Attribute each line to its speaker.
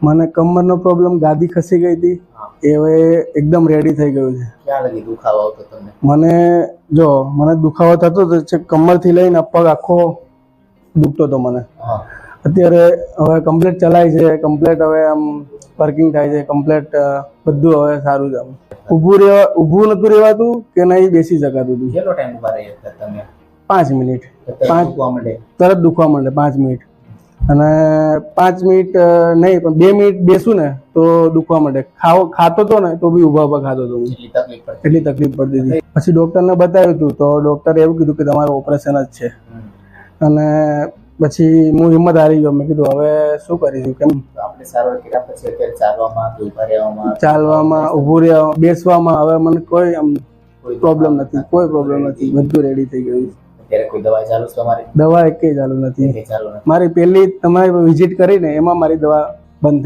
Speaker 1: મને કમરનો પ્રોબ્લેમ, ગાદી ખસી ગઈ હતી, એ હવે એકદમ રેડી થઈ ગયું છે.
Speaker 2: ક્યાં લગી દુખાવો આવતો તમને?
Speaker 1: મને દુખાવો થતો હતો, કમરથી લઈને પગ આખો દુખતો હતો મને. અત્યારે હવે કમ્પ્લીટ ચલાય છે, કમ્પ્લીટ હવે આમ વર્કિંગ થાય છે, કમ્પ્લીટ બધું હવે સારું છે. ઊભું નતું રહેવાતું કે નહીં બેસી શકાતું હતું.
Speaker 2: કેટલો ટાઈમ ઉભા રહ્યા તમે?
Speaker 1: 5 મિનિટ. તરત દુખવા માંડે 5 મિનિટ. અને 5 મિનિટ નહીં પણ 2 મિનિટ બેસું ને તો દુખવા માંડે. ખાતો હતો ને તો બી ઊભા ખાતો હતો. એટલી તકલીફ પડતી હતી. પછી ડોક્ટરને બતાવ્યું હતું તો ડોક્ટરે એવું કીધું કે તમારું ઓપરેશન જ છે. અને પછી હું હિંમત હારી ગયો. મેં કીધું હવે શું કરીશું, કેમ
Speaker 2: આપણે સારવાર કર્યા પછી અત્યારે
Speaker 1: ચાલવામાં, ઊભું રહેવામાં, બેસવામાં હવે મને કોઈ આમ પ્રોબ્લેમ નથી, કોઈ પ્રોબ્લેમ નથી. બધું રેડી થઈ ગયું.
Speaker 2: અત્યારે કોઈ દવા ચાલુ છે તમારી?
Speaker 1: દવા એકેય ચાલુ નથી. મારી પહેલી તમારી વિઝિટ કરીને એમાં મારી દવા બંધ થઈ.